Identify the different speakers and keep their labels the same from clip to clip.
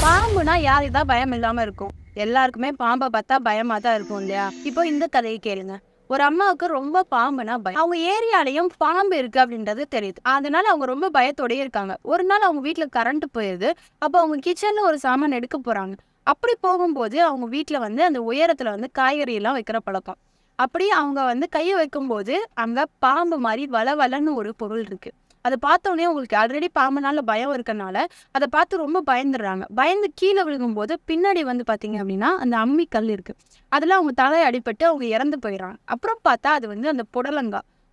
Speaker 1: பாம்புனா யாருக்கு தான் பயம் இல்லாம இருக்கும்? எல்லாருக்குமே பாம்பை பார்த்தா பயமா தான் இருக்கும் இல்லையா? இப்போ இந்த கதையை கேளுங்க. ஒரு அம்மாவுக்கு ரொம்ப பாம்புனா பயம். அவங்க ஏரியாலையும் பாம்பு இருக்கு அப்படின்றது தெரியுது. அதனால அவங்க ரொம்ப பயத்தோடயே இருக்காங்க. ஒரு நாள் அவங்க வீட்டுல கரண்ட் போயிருது. அப்போ அவங்க கிச்சன்ல ஒரு சாமான் எடுக்க போறாங்க. அப்படி போகும்போது அவங்க வீட்டுல அந்த உயரத்துல காய்கறி எல்லாம் வைக்கிற பழக்கம். அப்படி அவங்க கையை வைக்கும்போது அங்க பாம்பு மாதிரி வளவலன்னு ஒரு பொருள் இருக்கு. அதை பார்த்தோன்னே உங்களுக்கு ஆல்ரெடி பாம்புனால பயம் இருக்கனால அதை பார்த்து ரொம்ப பயந்துடுறாங்க. பயந்து கீழே விழுகும்போது பின்னாடி பார்த்தீங்க அப்படின்னா அந்த அம்மி கல் இருக்கு. அதில் அவங்க தலை அடிபட்டு அவங்க இறந்து போயிடுறாங்க. அப்புறம் பார்த்தா அது அந்த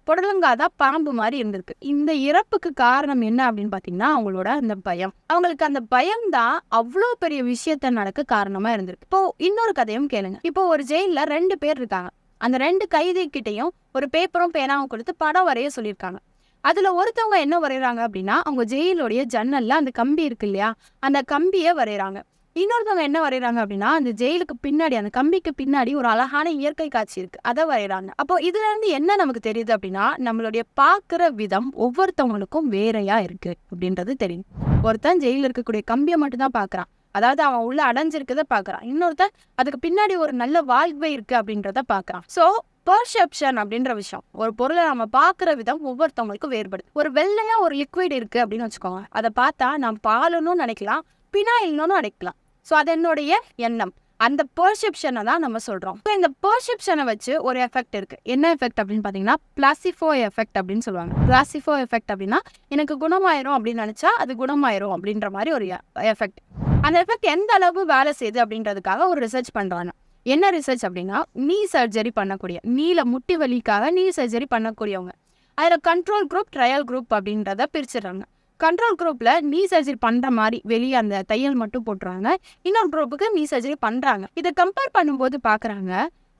Speaker 1: புடலங்கா தான் பாம்பு மாதிரி இருந்திருக்கு. இந்த இறப்புக்கு காரணம் என்ன அப்படின்னு பார்த்தீங்கன்னா அவங்களோட அந்த பயம். அவங்களுக்கு அந்த பயம் தான் அவ்வளோ பெரிய விஷயத்த நடக்க காரணமா இருந்திருக்கு. இப்போ இன்னொரு கதையும் கேளுங்க. இப்போ ஒரு ஜெயிலில் 2 பேர் இருக்காங்க. அந்த 2 கைதி கிட்டையும் ஒரு பேப்பரும் பேனாவும் கொடுத்து படம் வரைய சொல்லியிருக்காங்க. அதுல ஒருத்தவங்க என்ன வரைகிறாங்க அப்படின்னா அவங்க ஜெயிலுடைய ஜன்னல்ல அந்த கம்பி இருக்கு இல்லையா, அந்த கம்பியை வரைகிறாங்க. இன்னொருத்தவங்க என்ன வரைகிறாங்க அப்படின்னா அந்த ஜெயிலுக்கு பின்னாடி அந்த கம்பிக்கு பின்னாடி ஒரு அழகான இயற்கை காட்சி இருக்கு, அதை வரைகிறாங்க. அப்போ இதுல இருந்து என்ன நமக்கு தெரியுது அப்படின்னா நம்மளுடைய பார்க்குற விதம் ஒவ்வொருத்தவங்களுக்கும் வேறையா இருக்கு அப்படின்றது தெரியும். ஒருத்தன் ஜெயில இருக்கக்கூடிய கம்பியை மட்டும் தான் பார்க்கறான், அதாவது அவன் உள்ள அடைஞ்சிருக்கதை பார்க்கறான். இன்னொருத்தன் அதுக்கு பின்னாடி ஒரு நல்ல வாழ்வை இருக்கு அப்படின்றத பார்க்கறான். ஸோ பெர்செப்ஷன் அப்படின்ற விஷயம், ஒரு பொருளை நம்ம பார்க்குற விதம் ஒவ்வொருத்தவங்களுக்கும் வேறுபடுது. ஒரு வெள்ளையா ஒரு லிக்விட் இருக்கு அப்படின்னு வச்சுக்கோங்க, அதை பார்த்தா நான் பாலுன்னு நினைக்கலாம், பினாயில்னு நினைக்கலாம். ஸோ அது என்னுடைய எண்ணம், அந்த பெர்செப்ஷனை தான் நம்ம சொல்றோம். இந்த பெர்செப்ஷனை வச்சு ஒரு எஃபெக்ட் இருக்கு. என்ன எஃபெக்ட் அப்படின்னு பார்த்தீங்கன்னா பிளாசிபோ எஃபெக்ட் அப்படின்னு சொல்லுவாங்க. பிளாசிபோ எஃபெக்ட் அப்படின்னா எனக்கு குணமாயிரும் அப்படின்னு நினைச்சா அது குணமாயிரும் அப்படின்ற மாதிரி ஒரு எஃபெக்ட். அந்த எஃபெக்ட் எந்த அளவு வேலை செய்யுது அப்படின்றதுக்காக ஒரு ரிசர்ச் பண்றாங்க. என்ன ரிசர்ச் அப்படின்னா நீ சர்ஜரி பண்ணக்கூடிய, நீல முட்டி வலிக்காக நீ சர்ஜரி பண்ணக்கூடியவங்க, அதில் கண்ட்ரோல் குரூப் ட்ரையல் குரூப் அப்படின்றத பிரிச்சிடுறாங்க. கண்ட்ரோல் குரூப்ல நீ சர்ஜரி பண்ற மாதிரி வெளியே அந்த தையல் மட்டும் போட்டுறாங்க. இன்னொரு குரூப்புக்கு நீ சர்ஜரி பண்றாங்க. இதை கம்பேர் பண்ணும்போது பாக்குறாங்க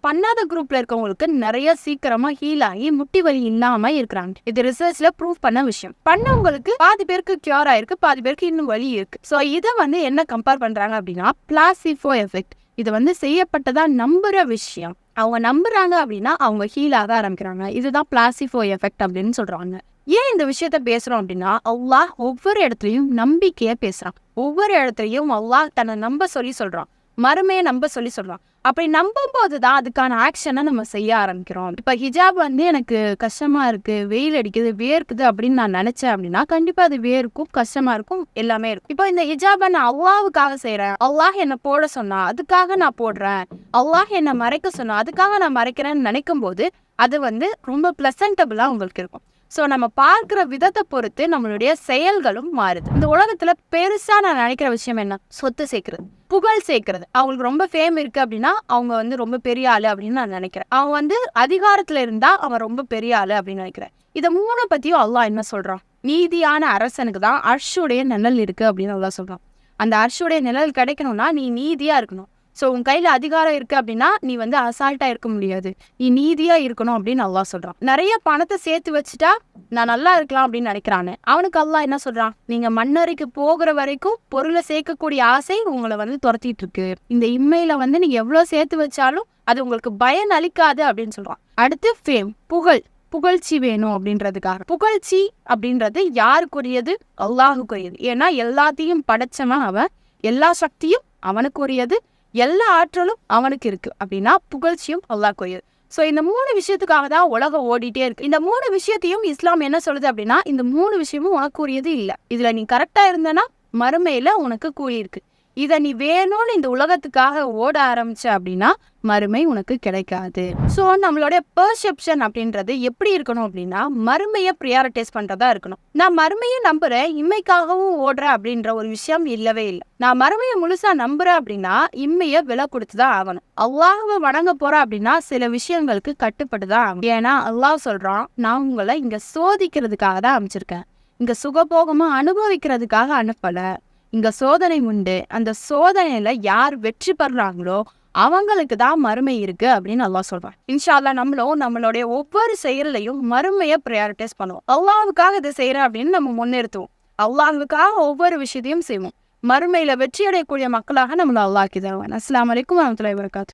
Speaker 1: பண்ணாத குரூப்ல இருக்கவங்களுக்கு நிறைய சீக்கிரமா ஹீல் ஆகி முட்டி வலி இல்லாம இருக்கிறாங்க. இது ரிசர்ச்ல ப்ரூவ் பண்ண விஷயம். பண்ணவங்களுக்கு பாதி பேருக்கு கியூர் ஆயிருக்கு, பாதி பேருக்கு இன்னும் வலி இருக்கு. ஸோ இதை என்ன கம்பேர் பண்றாங்க அப்படின்னா பிளாசிபோ எஃபெக்ட். இது செய்யப்பட்டதா நம்புற விஷயம், அவங்க நம்புறாங்க அப்படின்னா அவங்க ஹீல் ஆக ஆரம்பிக்கிறாங்க. இதுதான் பிளாசிபோ எஃபெக்ட் அப்படின்னு சொல்றாங்க. ஏன் இந்த விஷயத்த பேசுறோம் அப்படின்னா அல்லாஹ் ஒவ்வொரு இடத்துலயும் நம்பிக்கைய பேசுறான். ஒவ்வொரு இடத்துலயும் அல்லாஹ் தன்னை நம்ப சொல்லி சொல்றான், மறுமையை நம்ப சொல்லி சொல்றான். அப்படி நம்பும் போதுதான் அதுக்கான ஆக்ஷனை நம்ம செய்ய ஆரம்பிக்கிறோம். இப்ப ஹிஜாப் எனக்கு கஷ்டமா இருக்கு, வெயில் அடிக்குது, வேர்க்குது அப்படின்னு நான் நினைச்சேன் அப்படின்னா கண்டிப்பா அது வேர்க்கும், கஷ்டமா இருக்கும், எல்லாமே இருக்கும். இப்போ இந்த ஹிஜாபை நான் அல்லாஹ்வுக்காக செய்யறேன், அல்லாஹ் என்ன போட சொன்னா அதுக்காக நான் போடுறேன், அல்லாஹ் என்ன மறைக்க சொன்னா அதுக்காக நான் மறைக்கிறேன்னு நினைக்கும் போது அது ரொம்ப பிளசன்டபிளா உங்களுக்கு இருக்கும். ஸோ நம்ம பார்க்குற விதத்தை பொறுத்து நம்மளுடைய செயல்களும் மாறுது. இந்த உலகத்துல பெருசா நான் நினைக்கிற விஷயம் என்ன, சொத்து சேர்க்கறது, புகழ் சேர்க்கறது. அவங்களுக்கு ரொம்ப ஃபேம் இருக்கு அப்படின்னா அவங்க ரொம்ப பெரிய ஆளு அப்படின்னு நான் நினைக்கிறேன். அவங்க அதிகாரத்துல இருந்தா அவன் ரொம்ப பெரிய ஆளு அப்படின்னு நினைக்கிறேன். இதை 3 பத்தியும் அல்லாஹ் என்ன சொல்றான், நீதியான அரசனுக்கு தான் அர்ஷுடைய நிழல் இருக்கு அப்படின்னு அல்லாஹ் சொல்றான். அந்த அர்ஷுடைய நிழல் கிடைக்கணும்னா நீ நீதியா இருக்கணும். ஸோ உன் கையில் அதிகாரம் இருக்குது அப்படின்னா நீ அசால்ட்டாக இருக்க முடியாது, நீ நீதியாக இருக்கணும் அப்படின்னு அல்லாஹ் சொல்கிறான். நிறைய பணத்தை சேர்த்து வச்சுட்டா நான் நல்லா இருக்கலாம் அப்படின்னு நினைக்கிறானே அவனுக்கு அல்லாஹ் என்ன சொல்கிறான், நீங்கள் மண்ணறைக்கு போகிற வரைக்கும் பொருளை சேர்க்கக்கூடிய ஆசை உங்களை துரத்திட்டு இருக்கு. இந்த இம்மையில் நீங்கள் எவ்வளோ சேர்த்து வச்சாலும் அது உங்களுக்கு பயன் அளிக்காது அப்படின்னு சொல்கிறான். அடுத்து ஃபேம், புகழ்ச்சி வேணும் அப்படின்றதுக்காக. புகழ்ச்சி அப்படின்றது யாருக்குரியது, அல்லாஹுக்குரியது. ஏன்னா எல்லாத்தையும் படைச்சவன் அவன், எல்லா சக்தியும் அவனுக்குரியது, எல்லா ஆற்றலும் அவனுக்கு இருக்கு. அப்படின்னா புகழ்ச்சியும் அல்லாஹ்க்குரியது. ஸோ இந்த 3 விஷயத்துக்காக தான் உலகம் ஓடிட்டே இருக்கு. இந்த 3 விஷயத்தையும் இஸ்லாம் என்ன சொல்லுது அப்படின்னா இந்த 3 விஷயமும் உனக்குரியது இல்லை, இதுல நீ கரெக்டா இருந்தனா மறுமையில உனக்கு கூலி இருக்கு. இதை நீ வேணும்னு இந்த உலகத்துக்காக ஓட ஆரம்பிச்ச அப்படின்னா மறுமை உனக்கு கிடைக்காது. ஸோ நம்மளுடைய பெர்செப்ஷன் அப்படின்றது எப்படி இருக்கணும் அப்படின்னா மறுமையை ப்ரியாரிட்டைஸ் பண்றதா இருக்கணும். நான் மறுமையை நம்புறேன், இம்மைக்காகவும் ஓடுறேன் அப்படின்ற ஒரு விஷயம் இல்லவே இல்லை. நான் மறுமையை முழுசா நம்புறேன் அப்படின்னா இம்மையை விலை கொடுத்துதான் ஆகணும். அல்லாஹ்வை வணங்க போறேன் அப்படின்னா சில விஷயங்களுக்கு கட்டுப்பட்டுதான் ஆகணும். ஏன்னா அல்லாஹ் சொல்றான், நான் உங்களை இங்க சோதிக்கிறதுக்காக தான் அமைச்சிருக்கேன், இங்க சுகபோகமா அனுபவிக்கிறதுக்காக அனுப்பல. இங்க சோதனை உண்டு, அந்த சோதனையில யார் வெற்றி பெறாங்களோ அவங்களுக்கு தான் மறுமை இருக்கு அப்படின்னு அல்லாஹ் சொல்றான். இன்ஷா அல்லாஹ் நம்மளும் நம்மளுடைய ஒவ்வொரு செயலையும் மறுமையை ப்ரையாரிட்டைஸ் பண்ணுவோம். அல்லாஹ்வுக்காக இதை செய்யறேன் அப்படின்னு நம்ம முன்னிறுத்துவோம். அல்லாஹ்வுக்காக ஒவ்வொரு விஷயத்தையும் செய்வோம். மறுமையில வெற்றி அடையக்கூடிய மக்களாக நம்மளை அல்லாஹ் ஆக்கி தருவான். அஸ்ஸலாமு அலைக்கும் வரஹ்மத்துல்லாஹி வபரகாத்துஹு.